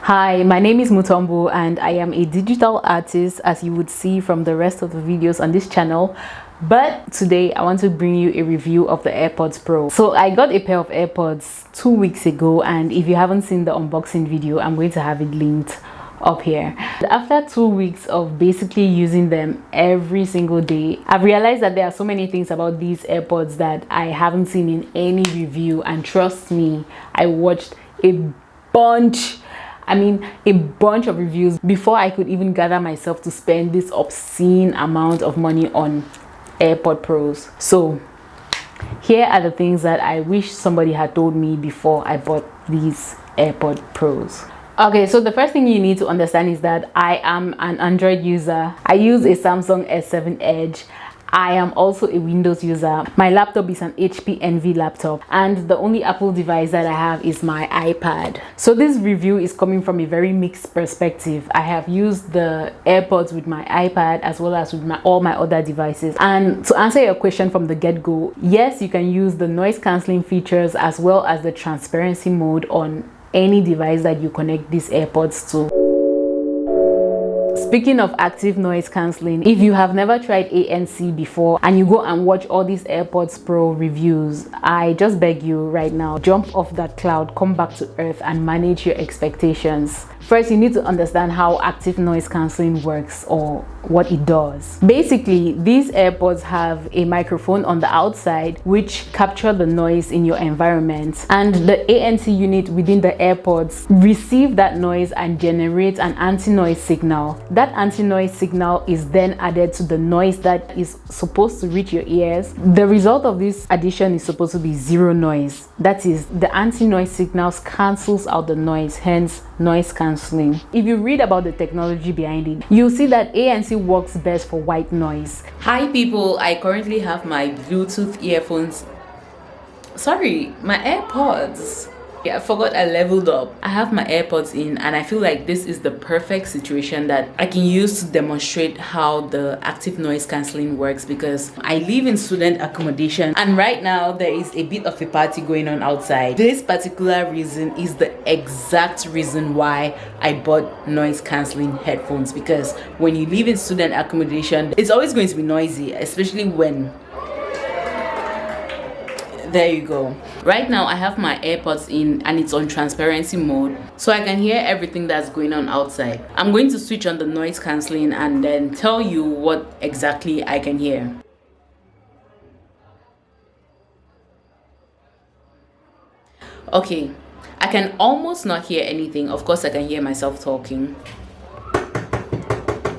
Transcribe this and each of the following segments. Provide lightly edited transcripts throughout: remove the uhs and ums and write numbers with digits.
Hi, my name is Mutombo and I am a digital artist, as you would see from the rest of the videos on this channel. But today I want to bring you a review of the Airpods Pro. So I got a pair of AirPods 2 weeks ago, and if you haven't seen the unboxing video, I'm going to have it linked up here. After 2 weeks of basically using them every single day, I've realized that there are so many things about these AirPods that I haven't seen in any review, and trust me, I watched a bunch of reviews before I could even gather myself to spend this obscene amount of money on AirPod Pros. So here are the things that I wish somebody had told me before I bought these AirPod Pros. Okay, so the first thing you need to understand is that I am an Android user. I use a Samsung S7 Edge. I am also a Windows user. My laptop is an HP Envy laptop, and the only Apple device that I have is my iPad. So this review is coming from a very mixed perspective. I have used the AirPods with my iPad as well as with all my other devices. And to answer your question from the get-go, yes, you can use the noise cancelling features as well as the transparency mode on any device that you connect these AirPods to. Speaking of active noise cancelling, if you have never tried ANC before and you go and watch all these AirPods Pro reviews, I just beg you right now, jump off that cloud, come back to earth and manage your expectations. First, you need to understand how active noise cancelling works, or what it does. Basically, these AirPods have a microphone on the outside which capture the noise in your environment, and the ANC unit within the AirPods receive that noise and generate an anti-noise signal. That anti-noise signal is then added to the noise that is supposed to reach your ears. The result of this addition is supposed to be zero noise. That is, the anti-noise signals cancels out the noise, hence noise cancelling. If you read about the technology behind it, you'll see that ANC works best for white noise. Hi people, I currently have my Bluetooth earphones. Sorry, my AirPods. Yeah, I forgot I leveled up. I have my AirPods in, and I feel like this is the perfect situation that I can use to demonstrate how the active noise cancelling works, because I live in student accommodation and right now there is a bit of a party going on outside. This particular reason is the exact reason why I bought noise cancelling headphones, because when you live in student accommodation, it's always going to be noisy, especially when there you go. Right now I have my AirPods in and it's on transparency mode, so I can hear everything that's going on outside. I'm going to switch on the noise cancelling and then tell you what exactly I can hear. Okay, I can almost not hear anything. Of course I can hear myself talking.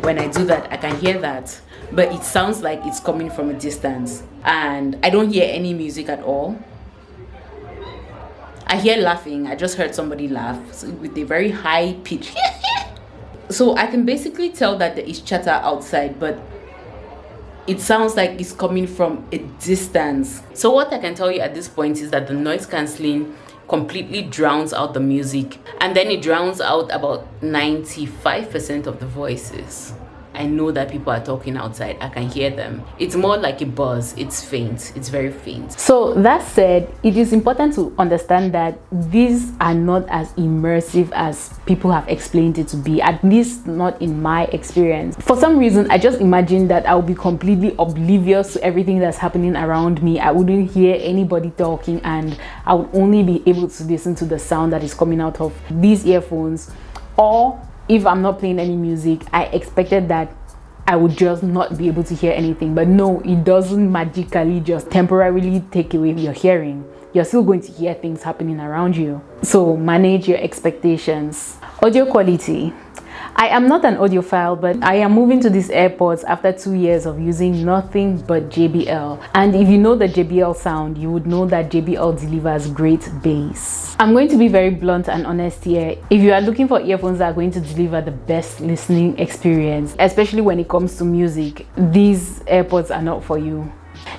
When I do that, I can hear that, but it sounds like it's coming from a distance, and I don't hear any music at all. I hear laughing. I just heard somebody laugh with a very high pitch. So I can basically tell that there is chatter outside, but it sounds like it's coming from a distance. So what I can tell you at this point is that the noise cancelling completely drowns out the music, and then it drowns out about 95% of the voices. I know that people are talking outside. I can hear them. It's more like a buzz. It's faint. It's very faint. So that said, it is important to understand that these are not as immersive as people have explained it to be, at least not in my experience. For some reason, I just imagined that I would be completely oblivious to everything that's happening around me. I wouldn't hear anybody talking, and I would only be able to listen to the sound that is coming out of these earphones. Or if I'm not playing any music, I expected that I would just not be able to hear anything. But no, it doesn't magically just temporarily take away your hearing. You're still going to hear things happening around you. So manage your expectations. Audio quality. I am not an audiophile, but I am moving to these AirPods after 2 years of using nothing but JBL. And if you know the JBL sound, you would know that JBL delivers great bass. I'm going to be very blunt and honest here. If you are looking for earphones that are going to deliver the best listening experience, especially when it comes to music, these AirPods are not for you.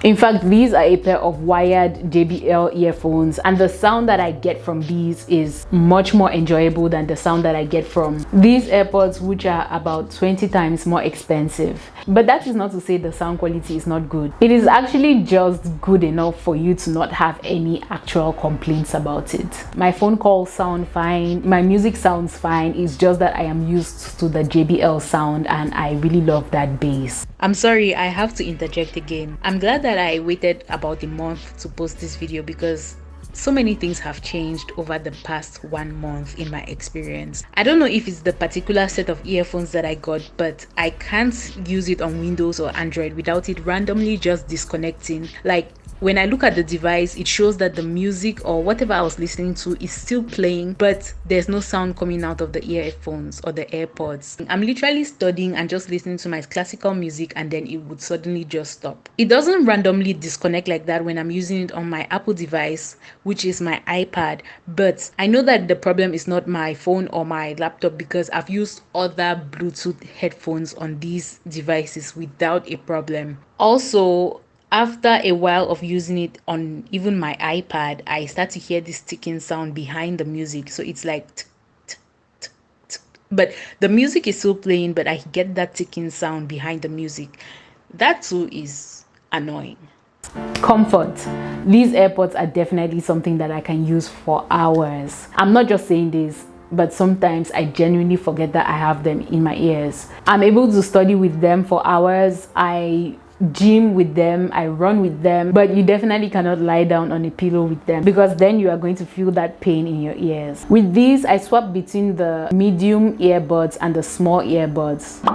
In fact, these are a pair of wired JBL earphones, and the sound that I get from these is much more enjoyable than the sound that I get from these AirPods, which are about 20 times more expensive. But that is not to say the sound quality is not good. It is actually just good enough for you to not have any actual complaints about it. My phone calls sound fine, my music sounds fine. It's just that I am used to the JBL sound and I really love that bass. I'm sorry, I have to interject again. I'm glad that I waited about a month to post this video because so many things have changed over the past 1 month in my experience. I don't know if it's the particular set of earphones that I got, but I can't use it on Windows or Android without it randomly just disconnecting. Like, when I look at the device, it shows that the music or whatever I was listening to is still playing, but there's no sound coming out of the earphones or the AirPods. I'm literally studying and just listening to my classical music, and then it would suddenly just stop. It doesn't randomly disconnect like that when I'm using it on my Apple device, which is my iPad, but I know that the problem is not my phone or my laptop because I've used other Bluetooth headphones on these devices without a problem. Also, after a while of using it on even my iPad, I start to hear this ticking sound behind the music. So it's like tick, tick, tick, tick. But the music is still playing, but I get that ticking sound behind the music. That too is annoying. Comfort. These AirPods are definitely something that I can use for hours. I'm not just saying this, but sometimes I genuinely forget that I have them in my ears. I'm able to study with them for hours. I gym with them, I run with them, but you definitely cannot lie down on a pillow with them because then you are going to feel that pain in your ears. With these, I swap between the medium earbuds and the small earbuds.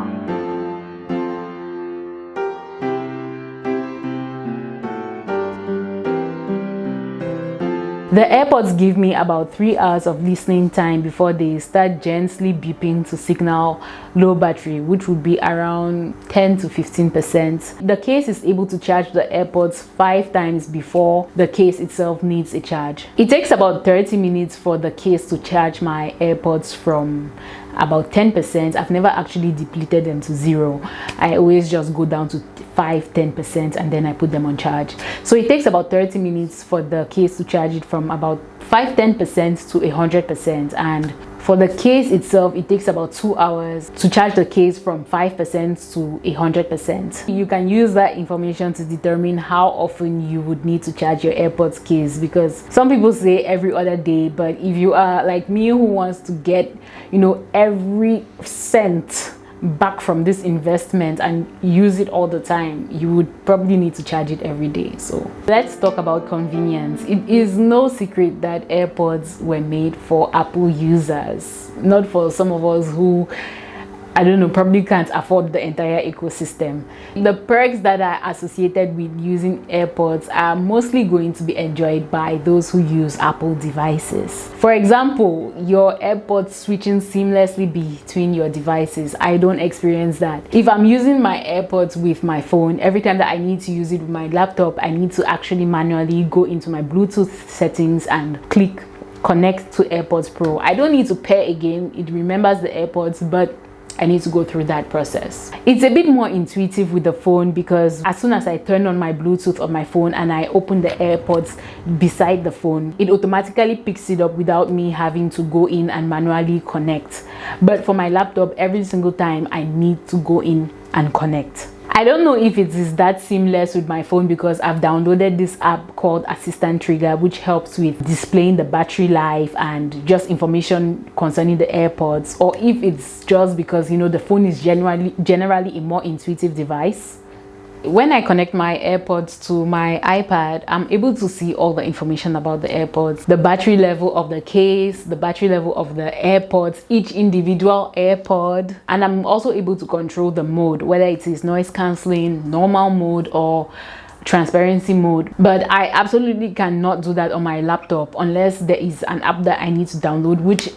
The AirPods give me about 3 hours of listening time before they start gently beeping to signal low battery, which would be around 10 to 15%. The case is able to charge the AirPods 5 times before the case itself needs a charge. It takes about 30 minutes for the case to charge my AirPods from about 10%. I've never actually depleted them to 0. I always just go down to 5-10% and then I put them on charge. So it takes about 30 minutes for the case to charge it from about 5-10% to 100%, and for the case itself it takes about 2 hours to charge the case from 5% to 100%. You can use that information to determine how often you would need to charge your AirPods case, because some people say every other day, but if you are like me who wants to get, you know, every cent back from this investment and use it all the time, you would probably need to charge it every day. So let's talk about convenience. It is no secret that AirPods were made for Apple users, not for some of us who, I don't know, probably can't afford the entire ecosystem. The perks that are associated with using AirPods are mostly going to be enjoyed by those who use Apple devices. For example, your AirPods switching seamlessly between your devices. I don't experience that. If I'm using my AirPods with my phone, every time that I need to use it with my laptop, I need to actually manually go into my Bluetooth settings and click connect to AirPods Pro. I don't need to pair again. It remembers the AirPods, but I need to go through that process. It's a bit more intuitive with the phone because as soon as I turn on my Bluetooth on my phone and I open the AirPods beside the phone, it automatically picks it up without me having to go in and manually connect. But for my laptop, every single time I need to go in and connect. I don't know if it is that seamless with my phone because I've downloaded this app called Assistant Trigger, which helps with displaying the battery life and just information concerning the AirPods, or if it's just because, you know, the phone is generally a more intuitive device. When I connect my AirPods to my iPad, I'm able to see all the information about the AirPods, the battery level of the case, the battery level of the AirPods, each individual AirPod, and I'm also able to control the mode, whether it is noise cancelling, normal mode, or transparency mode. But I absolutely cannot do that on my laptop unless there is an app that I need to download, which,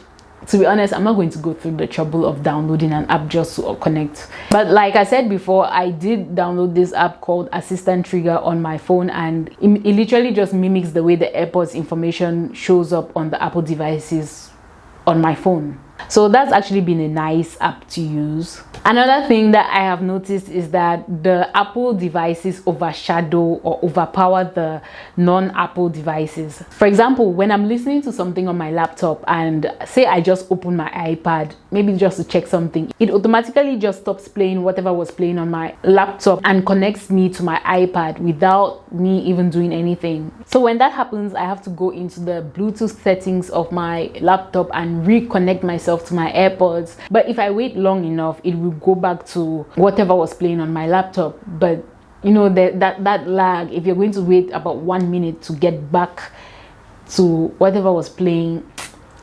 to be honest, I'm not going to go through the trouble of downloading an app just to connect. But like I said before, I did download this app called Assistant Trigger on my phone, and it literally just mimics the way the AirPods information shows up on the Apple devices on my phone. So that's actually been a nice app to use. Another thing that I have noticed is that the Apple devices overshadow or overpower the non-Apple devices. For example, when I'm listening to something on my laptop and say I just open my iPad, maybe just to check something, it automatically just stops playing whatever was playing on my laptop and connects me to my iPad without me even doing anything. So when that happens, I have to go into the Bluetooth settings of my laptop and reconnect myself to my AirPods. But if I wait long enough, it will go back to whatever was playing on my laptop. But you know, that lag, if you're going to wait about 1 minute to get back to whatever was playing,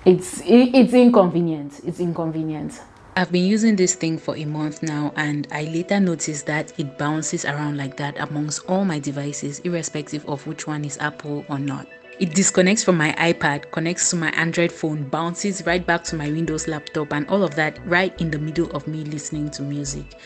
it's inconvenient. It's inconvenient. I've been using this thing for a month now, and I later noticed that it bounces around like that amongst all my devices, irrespective of which one is Apple or not. It disconnects from my iPad, connects to my Android phone, bounces right back to my Windows laptop, and all of that right in the middle of me listening to music.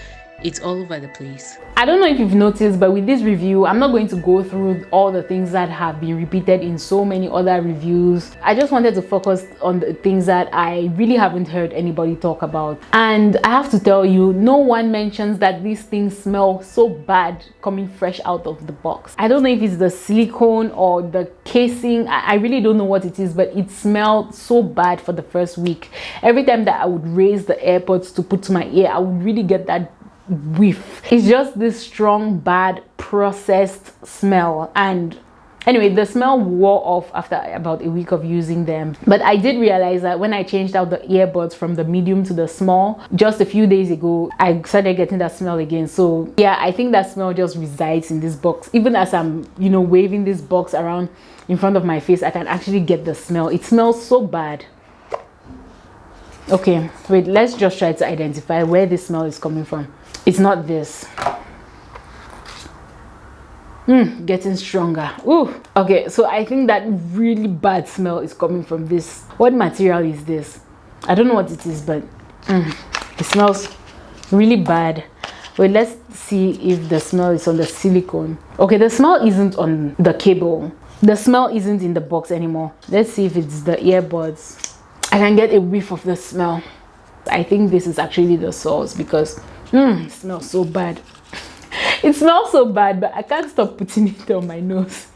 It's all over the place. I don't know if you've noticed, but with this review, I'm not going to go through all the things that have been repeated in so many other reviews. I just wanted to focus on the things that I really haven't heard anybody talk about. And I have to tell you, no one mentions that these things smell so bad coming fresh out of the box. I don't know if it's the silicone or the casing. I really don't know what it is, but it smelled so bad for the first week. Every time that I would raise the AirPods to put to my ear, I would really get that whiff. It's just this strong, bad, processed smell. And anyway, the smell wore off after about a week of using them. But I did realize that when I changed out the earbuds from the medium to the small just a few days ago, I started getting that smell again. So yeah, I think that smell just resides in this box. Even as I'm, you know, waving this box around in front of my face, I can actually get the smell. It smells so bad. Okay, wait, let's just try to identify where this smell is coming from. It's not this. Getting stronger. Ooh. Okay, so I think that really bad smell is coming from this. What material is this? I don't know what it is, but it smells really bad. Wait, let's see if the smell is on the silicone. Okay, the smell isn't on the cable. The smell isn't in the box anymore. Let's see if it's the earbuds. I can get a whiff of the smell. I think this is actually the source because it smells so bad. It smells so bad, but I can't stop putting it on my nose.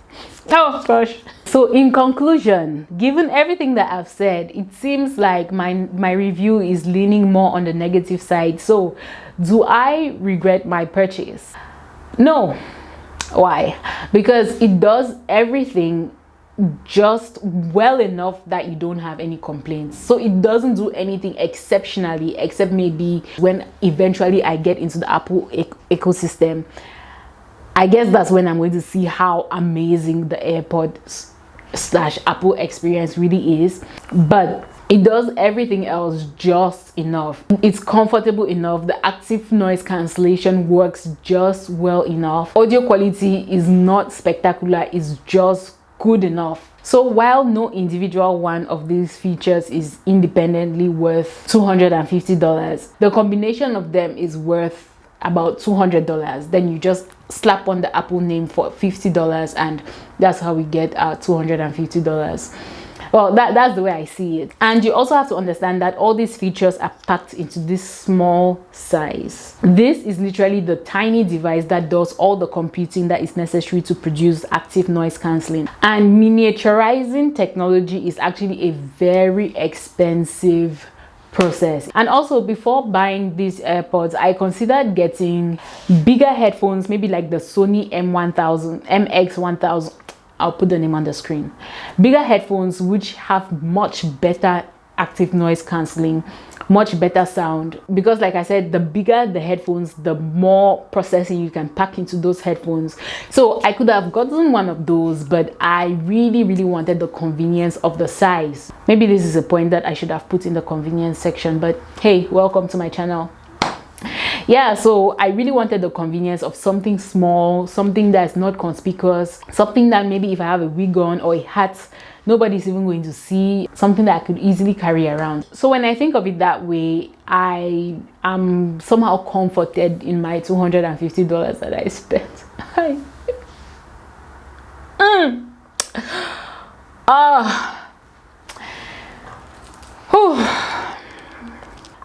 Oh gosh. So in conclusion, given everything that I've said, it seems like my review is leaning more on the negative side. So do I regret my purchase? No. Why? Because it does everything just well enough that you don't have any complaints. So it doesn't do anything exceptionally, except maybe when eventually I get into the Apple ecosystem. I guess that's when I'm going to see how amazing the AirPods / Apple experience really is. But it does everything else just enough. It's comfortable enough. The active noise cancellation works just well enough. Audio quality is not spectacular, it's just good enough. So while no individual one of these features is independently worth $250, the combination of them is worth about $200. Then you just slap on the Apple name for $50, and that's how we get our $250. Well, that's the way I see it. And you also have to understand that all these features are packed into this small size. This is literally the tiny device that does all the computing that is necessary to produce active noise cancelling. And miniaturizing technology is actually a very expensive process. And also, before buying these AirPods, I considered getting bigger headphones, maybe like the Sony MX1000. I'll put the name on the screen. Bigger headphones which have much better active noise cancelling, much better sound, because like I said, the bigger the headphones, the more processing you can pack into those headphones. So I could have gotten one of those, but I really wanted the convenience of the size. Maybe this is a point that I should have put in the convenience section, but hey, welcome to my channel. Yeah, so I really wanted the convenience of something small, something that's not conspicuous, something that maybe if I have a wig on or a hat, nobody's even going to see, something that I could easily carry around. So when I think of it that way, I am somehow comforted in my $250 that I spent.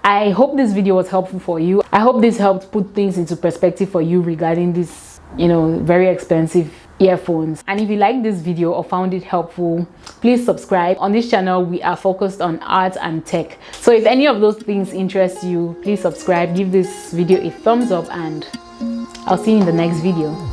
I hope this video was helpful for you. I hope this helped put things into perspective for you regarding this, very expensive earphones. And if you like this video or found it helpful, please subscribe. On this channel we are focused on art and tech, so if any of those things interest you, please subscribe, give this video a thumbs up, and I'll see you in the next video.